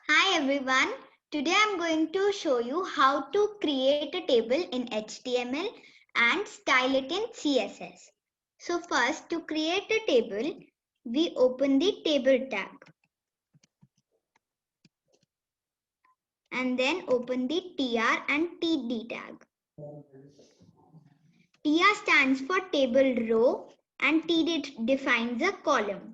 Hi everyone. Today I'm going to show you how to create a table in HTML and style it in CSS. So first, to create a table, we open the table tag and then open the TR and TD tag. TR stands for table row and TD defines a column.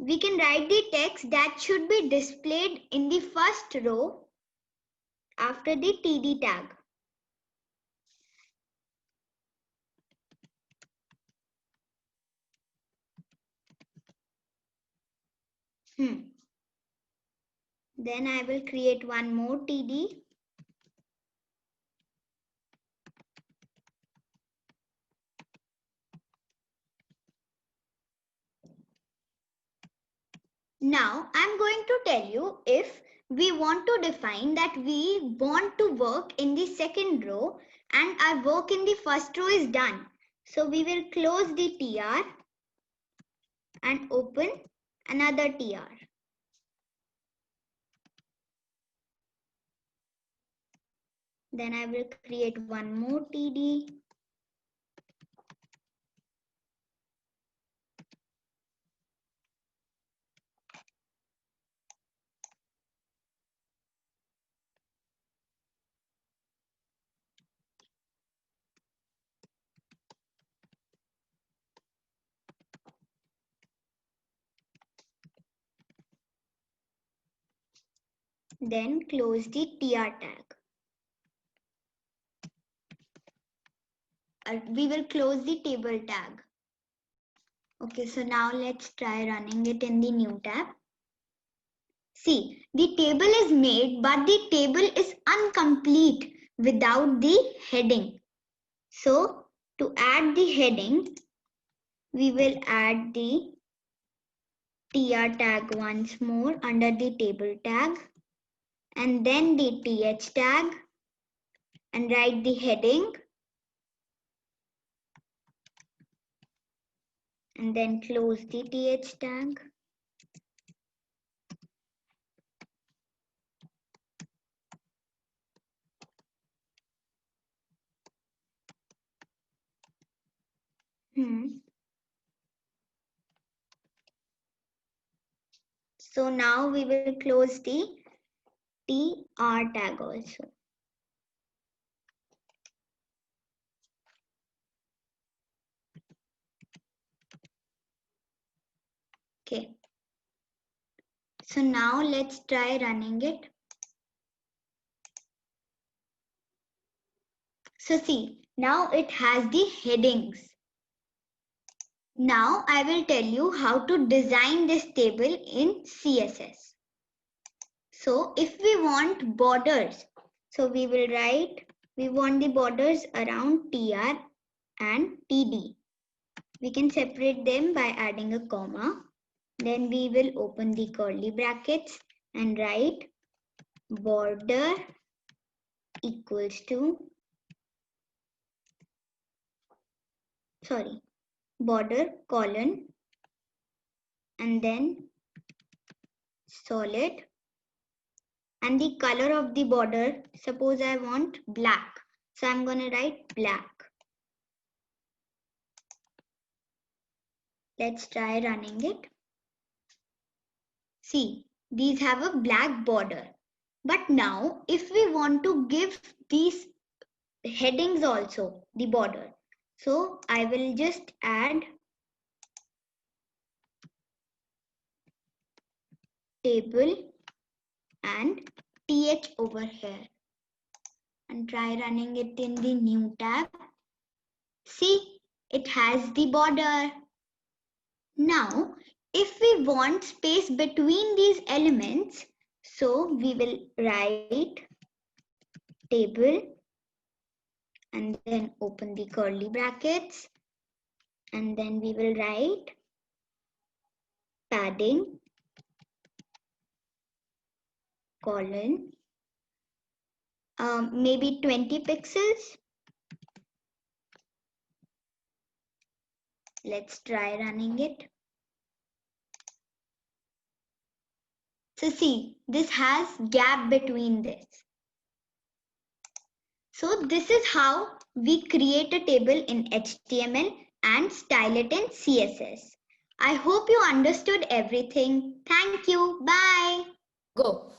We can write the text that should be displayed in the first row after the TD tag. Then I will create one more TD. Now I'm going to tell you if we want to define that we want to work in the second row and our work in the first row is done. So we will close the TR and open another TR. Then I will create one more TD. Then close the TR tag. We will close the table tag. Okay, so now let's try running it in the new tab. See, the table is made, but the table is incomplete without the heading. So, to add the heading, we will add the TR tag once more under the table tag and then the TH tag and write the heading and then close the TH tag. So now we will close the TR tag also. Okay. So now let's try running it. So see, now it has the headings. Now I will tell you how to design this table in CSS. So if we want borders, so we will write, we want the borders around TR and TD. We can separate them by adding a comma. Then we will open the curly brackets and write border equals to, border colon and then solid and the color of the border, suppose I want black, so I'm going to write black. Let's try running it. See, these have a black border, but now if we want to give these headings also the border, so I will just add table and th over here and try running it in the new tab. See, it has the border. Now, if we want space between these elements, so we will write table and then open the curly brackets and then we will write padding colon maybe 20 pixels. Let's try running it. So see, this has gap between this. So this is how we create a table in HTML and style it in CSS. I hope you understood everything. Thank you. Bye. Go.